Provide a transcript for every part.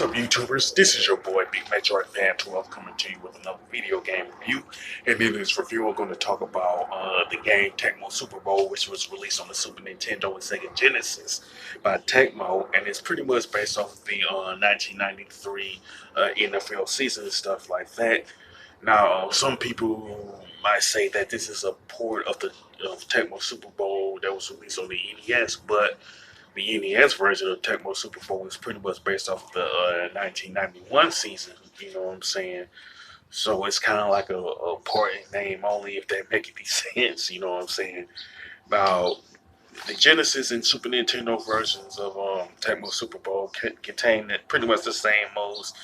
What's up, YouTubers? This is your boy, Big Metroid Fan 12, coming to you with another video game review. And in this review, we're going to talk about the game Tecmo Super Bowl, which was released on the Super Nintendo and Sega Genesis by Tecmo, and it's pretty much based off of the 1993 NFL season and stuff like that. Now, some people might say that this is a port of the Tecmo Super Bowl that was released on the NES, but the NES version of Tecmo Super Bowl is pretty much based off the 1991 season. You know what I'm saying? So it's kind of like a part in name only, if that make any sense. You know what I'm saying? Now, the Genesis and Super Nintendo versions of Tecmo Super Bowl contain pretty much the same modes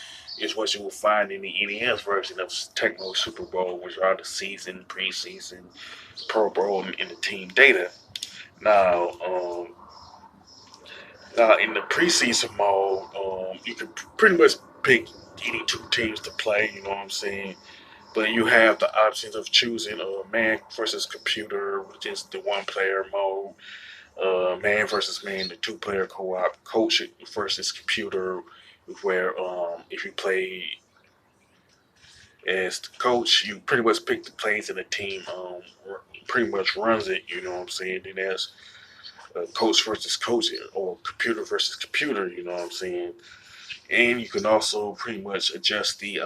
as what you will find in the NES version of Tecmo Super Bowl, which are the season, preseason, Pro Bowl, and the team data. Now, in the preseason mode, you can pretty much pick any two teams to play. You know what I'm saying? But you have the options of choosing man versus computer, which is the one-player mode. Man versus man, the two-player co-op. Coach versus computer, where if you play as the coach, you pretty much pick the plays and the team pretty much runs it. You know what I'm saying? Then there's coach versus coach or computer versus computer. You know what I'm saying? And you can also pretty much adjust the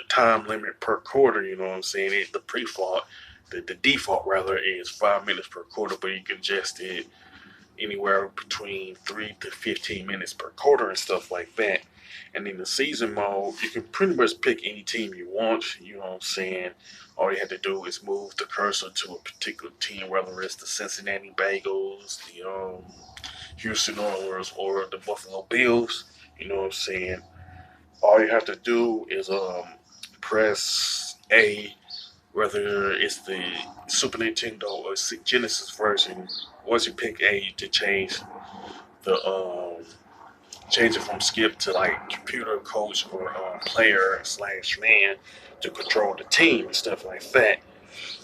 time limit per quarter. You know what I'm saying? The pre-fault, the default rather is 5 minutes per quarter, but you can adjust it anywhere between 3 to 15 minutes per quarter and stuff like that. And in the season mode, you can pretty much pick any team you want. You know what I'm saying? All you have to do is move the cursor to a particular team, whether it's the Cincinnati Bengals, the Houston Oilers, or the Buffalo Bills. You know what I'm saying? All you have to do is press A, whether it's the Super Nintendo or Genesis version. Once you pick A to the change it from skip to like computer coach or player slash man to control the team and stuff like that.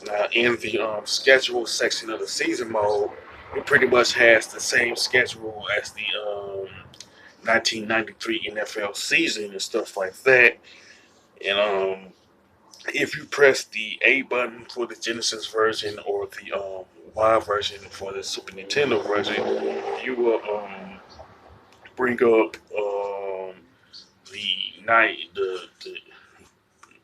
Now, in the schedule section of the season mode, it pretty much has the same schedule as the 1993 NFL season and stuff like that. And if you press the A button for the Genesis version or the Y version for the Super Nintendo version, you will bring up the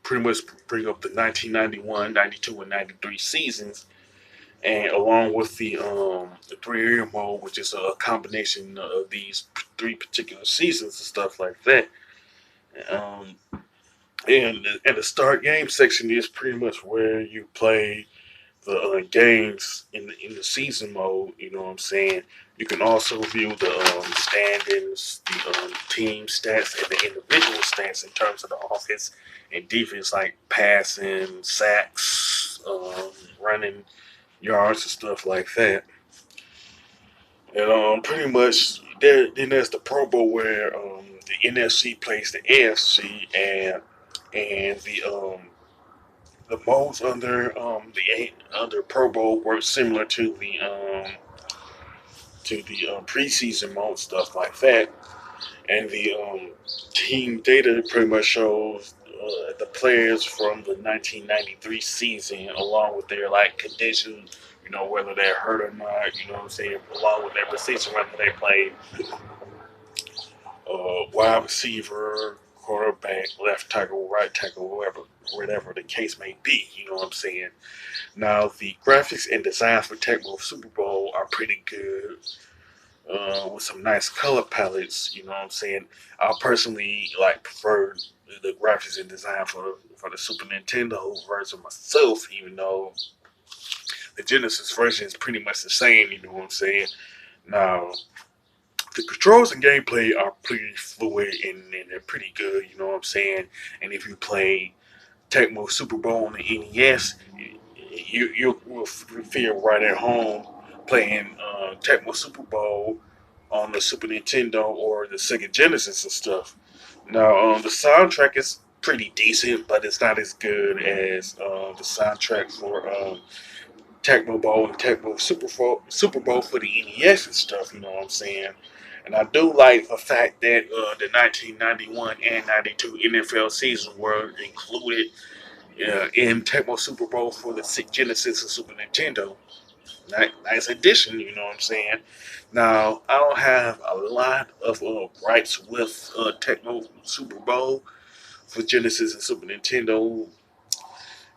pretty much bring up the 1991, 92, and 93 seasons, and along with the 3-year mode, which is a combination of these three particular seasons and stuff like that. Um, and the start game section is pretty much where you play the games in the season mode. You know what I'm saying? You can also view the standings, the team stats, and the individual stats in terms of the offense and defense, like passing, sacks, running yards, and stuff like that. And pretty much there's the Pro Bowl where the NFC plays the AFC, and the modes under Pro Bowl work similar to the preseason mode, stuff like that. And the team data pretty much shows the players from the 1993 season, along with their like condition, you know, whether they're hurt or not. You know what I'm saying? Along with their position, whether they play wide receiver, quarterback, left tackle, right tackle, whatever the case may be. You know what I'm saying? Now, the graphics and designs for Tecmo Super Bowl are pretty good, with some nice color palettes. You know what I'm saying? I personally like prefer the graphics and design for the Super Nintendo version myself, even though the Genesis version is pretty much the same. You know what I'm saying? Now, the controls and gameplay are pretty fluid, and they're pretty good. You know what I'm saying? And if you play Tecmo Super Bowl on the NES, you will feel right at home playing Tecmo Super Bowl on the Super Nintendo or the Sega Genesis and stuff. Now, the soundtrack is pretty decent, but it's not as good as the soundtrack for Tecmo Bowl and Tecmo Super Bowl for the NES and stuff. You know what I'm saying? And I do like the fact that the 1991 and 92 NFL season were included in Tecmo Super Bowl for the Genesis and Super Nintendo. Nice addition, you know what I'm saying? Now, I don't have a lot of gripes with Tecmo Super Bowl for Genesis and Super Nintendo,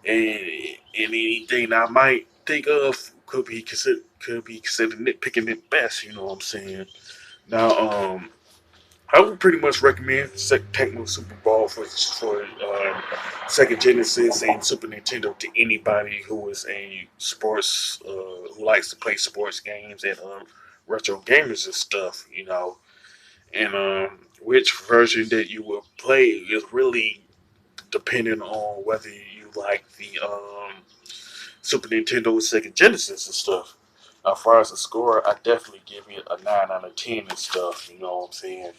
and anything I might think of could be considered nitpicking at best. You know what I'm saying? Now, I would pretty much recommend Tecmo Super Bowl for Sega Genesis and Super Nintendo to anybody who is a sports who likes to play sports games and retro gamers and stuff. You know, and which version that you will play is really depending on whether you like the Super Nintendo, Sega Genesis, and stuff. Now, as far as the score, I definitely give it a 9 out of 10 and stuff. You know what I'm saying?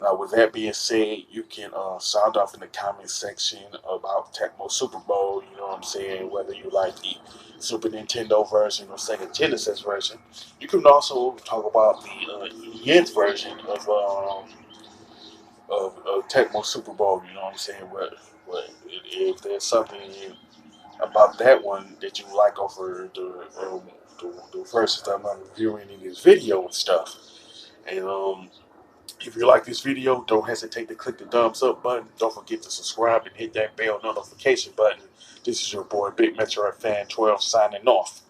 Now, with that being said, you can sound off in the comment section about Tecmo Super Bowl. You know what I'm saying? Whether you like the Super Nintendo version or Sega Genesis version. You can also talk about the Yen's version of Tecmo Super Bowl. You know what I'm saying? If there's something about that one that you like over the versions that I'm reviewing in this video and stuff. And if you like this video, don't hesitate to click the thumbs up button. Don't forget to subscribe and hit that bell notification button. This is your boy Big Metro Fan 12 signing off.